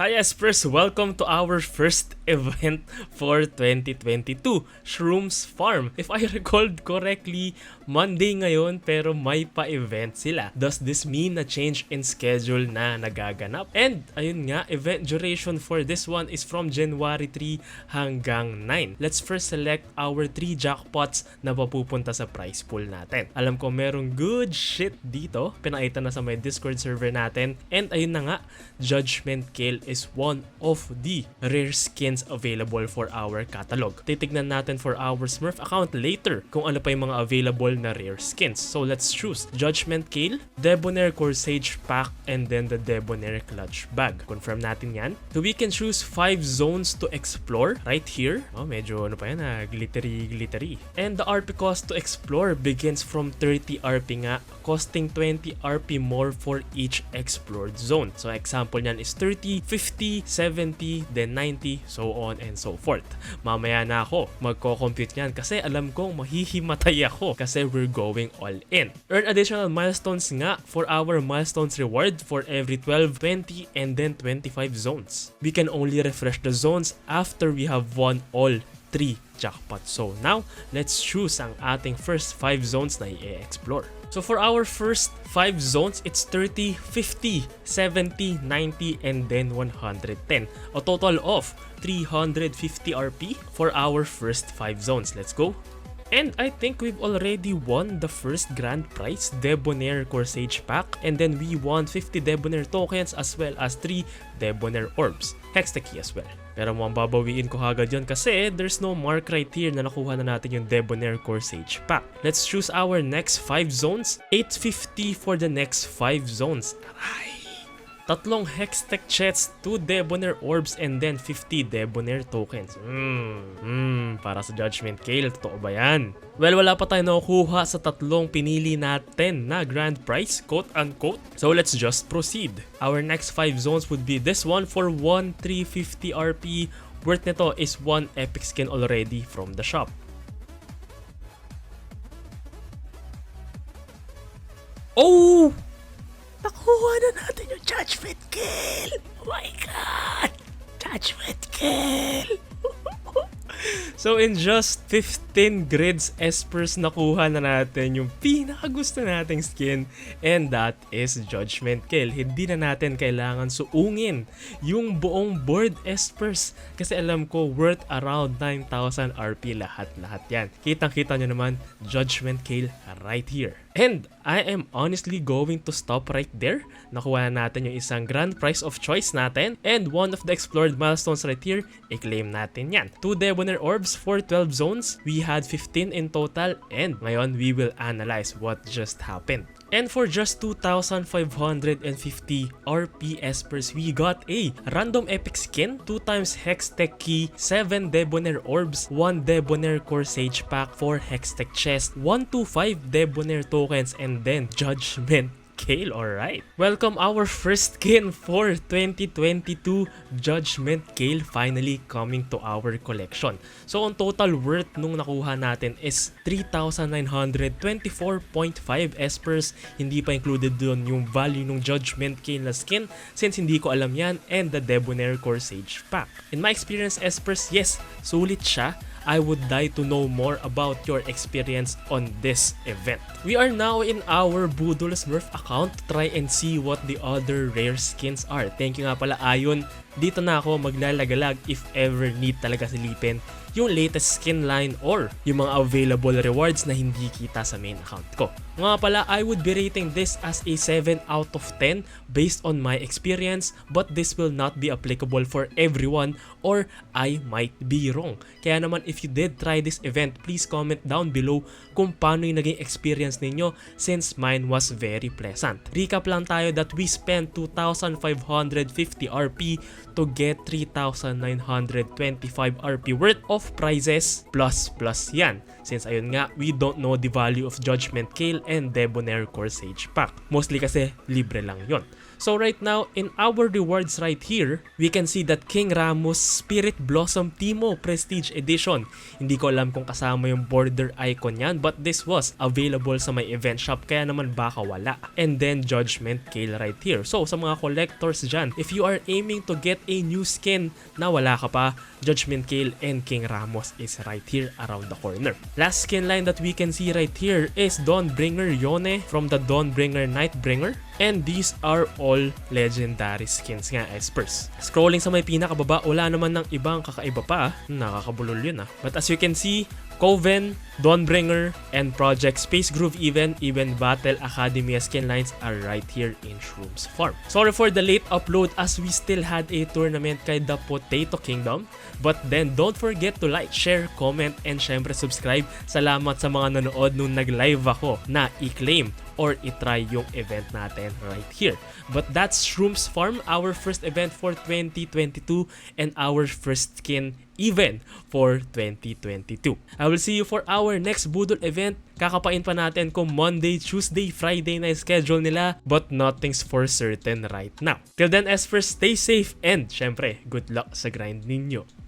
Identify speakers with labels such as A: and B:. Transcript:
A: Hi Espers! Welcome to our first event for 2022, Shrooms Farm. If I recalled correctly, Monday ngayon pero may pa-event sila. Does this mean a change in schedule na nagaganap? And ayun nga, event duration for this one is from January 3 hanggang 9. Let's first select our 3 jackpots na mapupunta sa prize pool natin. Alam ko merong good shit dito, pinakita na sa may Discord server natin. And ayun na nga, Judgment Kale is one of the rare skins available for our catalog. Titignan natin for our Smurf account later kung ano pa yung mga available na rare skins. So let's choose Judgment Kale, Debonair Corsage Pack, and then the Debonair Clutch Bag. Confirm natin yan. So we can choose 5 zones to explore right here. Oh, medyo ano pa yan glittery. And the RP cost to explore begins from 30 RP nga, costing 20 RP more for each explored zone. So example niyan is 30, 50, 70, then 90, so on and so forth. Mamaya na ako magko-compute niyan kasi alam kong mahihimatay ako kasi we're going all in. Earn additional milestones nga for our milestones reward for every 12, 20, and then 25 zones. We can only refresh the zones after we have won all 3 jackpots. So now, let's choose ang ating first 5 zones na i-explore. So for our first 5 zones, it's 30, 50, 70, 90, and then 110. A total of 350 RP for our first 5 zones. Let's go! And I think we've already won the first grand prize, Debonair Corsage Pack, and then we won 50 Debonair tokens as well as 3 Debonair orbs. Hex the key as well. Pero mukhang babawiin ko agad yun kasi there's no mark right here na nakuha na natin yung Debonair Corsage Pack. Let's choose our next 5 zones. 850 for the next 5 zones. Aray! Tatlong Hextech chests, 2 Debonair orbs, and then 50 Debonair tokens. Para sa Judgment Kale, totoo ba yan? Well, wala pa tayo nakukuha sa tatlong pinili natin na grand prize, quote-unquote. So let's just proceed. Our next 5 zones would be this one for 1,350 RP. Worth nito is 1 epic skin already from the shop. Oh! Nakuha na natin yung Judgment Kale! Oh my God! Judgment Kale! So in just 15 grids Espers, nakuha na natin yung pinakagusto nating skin, and that is Judgment Kale. Hindi na natin kailangan suungin yung buong board Espers kasi alam ko worth around 9,000 RP lahat yan. Kitang-kita nyo naman Judgment Kale right here. And I am honestly going to stop right there. Nakuha na natin yung isang grand prize of choice natin, and one of the explored milestones right here, i-claim natin yan. 2 Debonair orbs for 12 zones. We had 15 in total, and ngayon we will analyze what just happened. And for just 2,550 RP Espers, we got a random epic skin, 2 times Hextech key, 7 Debonair orbs, 1 Debonair Corsage Pack, 4 Hextech chest, 125 Debonair tokens, and then Judgment Kale. Alright. Welcome our first skin for 2022, Judgment Kale, finally coming to our collection. So on total worth nung nakuha natin is 3,924.5 Espers. Hindi pa included doon yung value ng Judgment Kale na skin since hindi ko alam yan, and the Debonair Corsage Pack. In my experience Espers, yes, sulit siya. I would like to know more about your experience on this event. We are now in our Budol Smurf account to try and see what the other rare skins are. Thank you nga pala Ayon. Dito na ako maglalagalag if ever need talaga silipin yung latest skin line or yung mga available rewards na hindi kita sa main account ko. Nga pala, I would be rating this as a 7 out of 10 based on my experience, but this will not be applicable for everyone or I might be wrong. Kaya naman if you did try this event, please comment down below kung paano yung naging experience ninyo since mine was very pleasant. Recap lang tayo that we spent 2,550 RP to get 3,925 RP worth of prizes plus yan. Since ayun nga, we don't know the value of Judgment Kale and Debonair Corsage Pack. Mostly kasi libre lang yon. So right now, in our rewards right here, we can see that King Ramos Spirit Blossom Timo Prestige Edition. Hindi ko alam kung kasama yung border icon yan, but this was available sa may event shop, kaya naman baka wala. And then Judgment Kale right here. So sa mga collectors dyan, if you are aiming to get a new skin na wala ka pa, Judgment Kale and King Ramos is right here around the corner. Last skin line that we can see right here is Dawnbringer Yone from the Dawnbringer Nightbringer. And these are all legendary skins nga, Espers. Scrolling sa may pinakababa, wala naman ng ibang kakaiba pa. Nakakabulol yun ah. But as you can see, Coven, Dawnbringer, and Project Space Groove even Battle Academy skin lines are right here in Shrooms Farm. Sorry for the late upload as we still had a tournament kay The Potato Kingdom. But then don't forget to like, share, comment, and syempre subscribe. Salamat sa mga nanood nung nag-live ako na i-claim or i-try yung event natin right here. But that's Shrooms Farm, our first event for 2022 and our first skin even for 2022. I will see you for our next Budol event. Kakapain pa natin kung Monday, Tuesday, Friday na schedule nila, but nothing's for certain right now. Till then, Espers, stay safe and syempre, good luck sa grind ninyo.